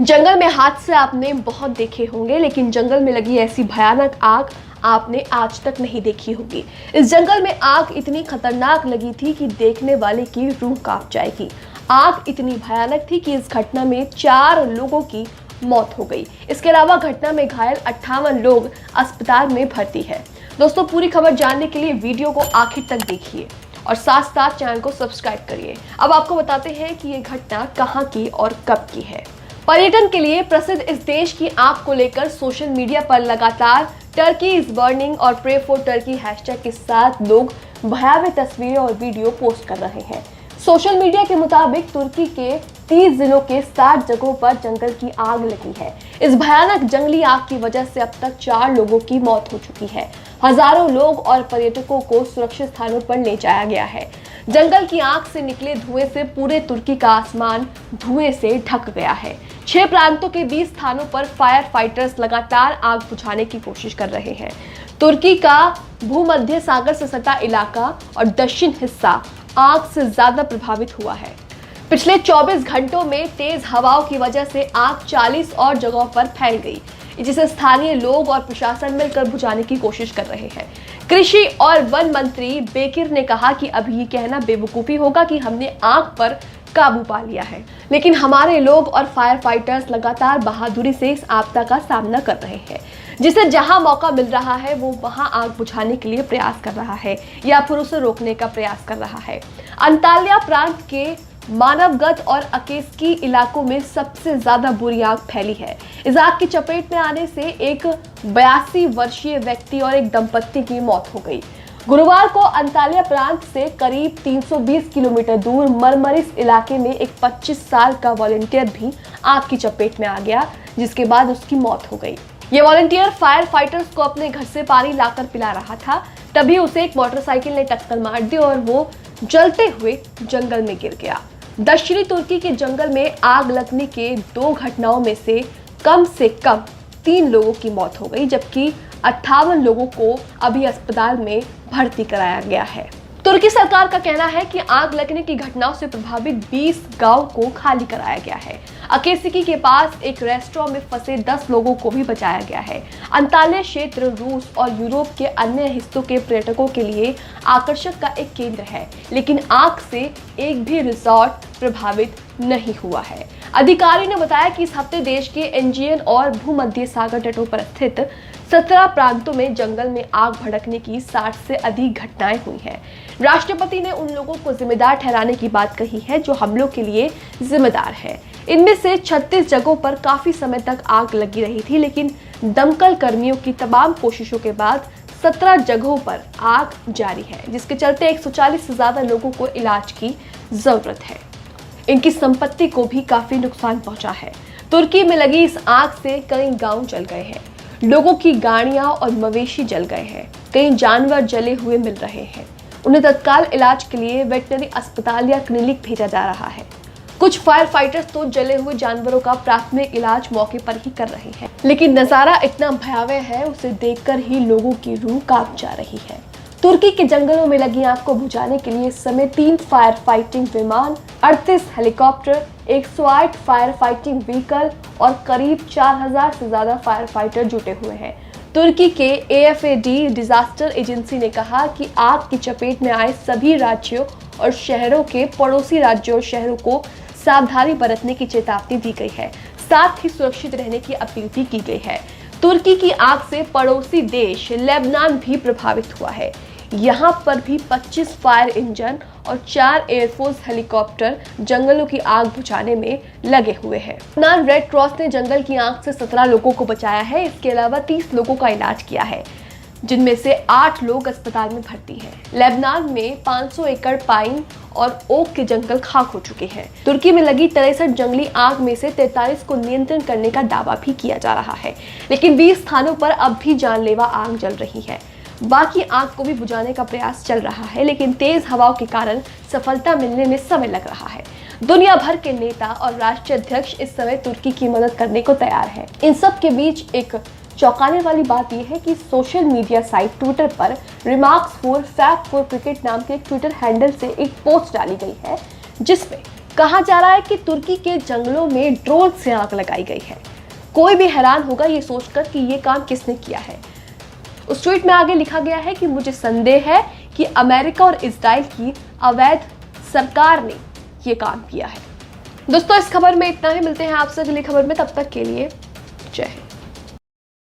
जंगल में हादसे आपने बहुत देखे होंगे, लेकिन जंगल में लगी ऐसी भयानक आग आपने आज तक नहीं देखी होगी। इस जंगल में आग इतनी खतरनाक लगी थी कि देखने वाले की रूह कांप जाएगी। आग इतनी भयानक थी कि इस घटना में 4 लोगों की मौत हो गई। इसके अलावा घटना में घायल 58 लोग अस्पताल में भर्ती है। दोस्तों, पूरी खबर जानने के लिए वीडियो को आखिर तक देखिए और साथ साथ चैनल को सब्सक्राइब करिए। अब आपको बताते हैं कि ये घटना कहाँ की और कब की है। पर्यटन के लिए प्रसिद्ध इस देश की आग को लेकर सोशल मीडिया पर लगातार टर्की इज बर्निंग और प्रे फॉर टर्की हैशटैग के साथ लोग भयावह तस्वीरें और वीडियो पोस्ट कर रहे हैं। सोशल मीडिया के मुताबिक तुर्की के 30 जिलों के 60 जगहों पर जंगल की आग लगी है। इस भयानक जंगली आग की वजह से अब तक 4 लोगों की मौत हो चुकी है। हजारों लोग और पर्यटकों को सुरक्षित स्थानों पर ले जाया गया है। जंगल की आग से निकले धुएं से पूरे तुर्की का आसमान धुएं से ढक गया है। 6 प्रांतों के 20 स्थानों पर फायर फाइटर्स लगातार आग बुझाने की कोशिश कर रहे हैं। तुर्की का भूमध्य सागर से सटा इलाका और दक्षिण हिस्सा आग से ज्यादा प्रभावित हुआ है। पिछले 24 घंटों में तेज हवाओं की वजह से आग 40 और जगहों पर फैल गई, जिसे स्थानीय लोग और प्रशासन मिलकर बुझाने की कोशिश कर रहे हैं। कृषि और वन मंत्री बेकिर ने कहा कि अभी ये कहना बेवकूफी होगा कि हमने आग पर काबू पा लिया है, लेकिन हमारे लोग और फायर फाइटर्स लगातार बहादुरी से इस आपदा का सामना कर रहे हैं। जिसे जहां मौका मिल रहा है वो वहां आग बुझाने के लिए प्रयास कर रहा है या फिर उसे रोकने का प्रयास कर रहा है। अंताल्या प्रांत के मानवगत और अकेस्की इलाकों में सबसे ज्यादा बुरी आग फैली है। इस आग की चपेट में आने से एक 82 वर्षीय व्यक्ति और एक दंपत्ति की मौत हो गई। गुरुवार को अंताल्या प्रांत से करीब 320 किलोमीटर दूर मरमरिस इलाके में एक 25 साल का वॉलंटियर भी आग की चपेट में आ गया, जिसके बाद उसकी मौत हो गई। ये वॉलंटियर फायर फाइटर्स को अपने घर से पानी लाकर पिला रहा था, तभी उसे एक मोटरसाइकिल ने टक्कर मार दी और वो जलते हुए जंगल में गिर गया। दक्षिणी तुर्की के जंगल में आग लगने के 2 घटनाओं में से कम 3 लोगों की मौत हो गई, जबकि 58 लोगों को अभी अस्पताल में भर्ती कराया गया है। तुर्की सरकार का कहना है कि आग लगने की घटनाओं से प्रभावित 20 गांव को खाली कराया गया है। अकेसिकी के पास एक रेस्टोरेंट में फंसे 10 लोगों को भी बचाया गया है। अंताल्या क्षेत्र रूस और यूरोप के अन्य हिस्सों के पर्यटकों के लिए आकर्षक का एक केंद्र है, लेकिन आग से एक भी रिजॉर्ट प्रभावित नहीं हुआ है। अधिकारी ने बताया कि इस हफ्ते देश के एजियन और भूमध्य सागर तटों पर स्थित 17 प्रांतों में जंगल में आग भड़कने की 60 से अधिक घटनाएं हुई हैं। राष्ट्रपति ने उन लोगों को जिम्मेदार ठहराने की बात कही है जो हमलों के लिए जिम्मेदार है। इनमें से 36 जगहों पर काफी समय तक आग लगी रही थी, लेकिन दमकल कर्मियों की तमाम कोशिशों के बाद 17 जगहों पर आग जारी है, जिसके चलते 140 से ज्यादा लोगों को इलाज की जरूरत है। इनकी संपत्ति को भी काफी नुकसान पहुंचा है। तुर्की में लगी इस आग से कई गांव जल गए हैं, लोगों की गाड़ियां और मवेशी जल गए हैं, कई जानवर जले हुए मिल रहे हैं। उन्हें तत्काल इलाज के लिए वेटनरी अस्पताल या क्लिनिक भेजा जा रहा है। कुछ फायर फाइटर्स तो जले हुए जानवरों का प्राथमिक इलाज मौके पर ही कर रहे हैं, लेकिन नजारा इतना भयावह है, उसे देखकर ही लोगों की रूह कांप जा रही है। तुर्की के जंगलों में लगी आग को बुझाने के लिए इस समय 3 फायर फाइटिंग विमान, 38 हेलीकॉप्टर, 108 फायर फाइटिंग व्हीकल और करीब 4000 से ज्यादा फायर फाइटर जुटे हुए हैं। तुर्की के AFAD डिजास्टर एजेंसी ने कहा कि आग की चपेट में आए सभी राज्यों और शहरों के पड़ोसी राज्यों और शहरों को सावधानी बरतने की चेतावनी दी गई है, साथ ही सुरक्षित रहने की अपील भी की गई है। तुर्की की आग से पड़ोसी देश लेबनान भी प्रभावित हुआ है। यहाँ पर भी 25 फायर इंजन और 4 एयरफोर्स हेलीकॉप्टर जंगलों की आग बुझाने में लगे हुए हैं। लेबनान रेड क्रॉस ने जंगल की आग से 17 लोगों को बचाया है। इसके अलावा 30 लोगों का इलाज किया है, जिनमें से 8 लोग अस्पताल में भर्ती हैं। लेबनान में 500 एकड़ पाइन और ओक के जंगल खाक हो चुके हैं। तुर्की में लगी 63 जंगली आग में से 43 को नियंत्रण करने का दावा भी किया जा रहा है, लेकिन 20 स्थानों पर अब भी जानलेवा आग जल रही है। बाकी आग को भी बुझाने का प्रयास चल रहा है, लेकिन तेज हवाओं के कारण सफलता मिलने में समय लग रहा है। दुनिया भर के नेता और राष्ट्रीय अध्यक्ष इस समय तुर्की की मदद करने को तैयार है। इन सब के बीच एक चौंकाने वाली बात यह है कि सोशल मीडिया साइट ट्विटर पर remarks for fact for cricket नाम के एक ट्विटर हैंडल से एक पोस्ट डाली गई है, जिसमें कहा जा रहा है कि तुर्की के जंगलों में ड्रोन से आग लगाई गई है। कोई भी हैरान होगा ये सोचकर कि ये काम किसने किया है। उस ट्वीट में आगे लिखा गया है कि मुझे संदेह है कि अमेरिका और इजराइल की अवैध सरकार ने ये काम किया है। दोस्तों, इस खबर में इतना ही। मिलते हैं आपसे अगली खबर में, तब तक के लिए जय हिंद।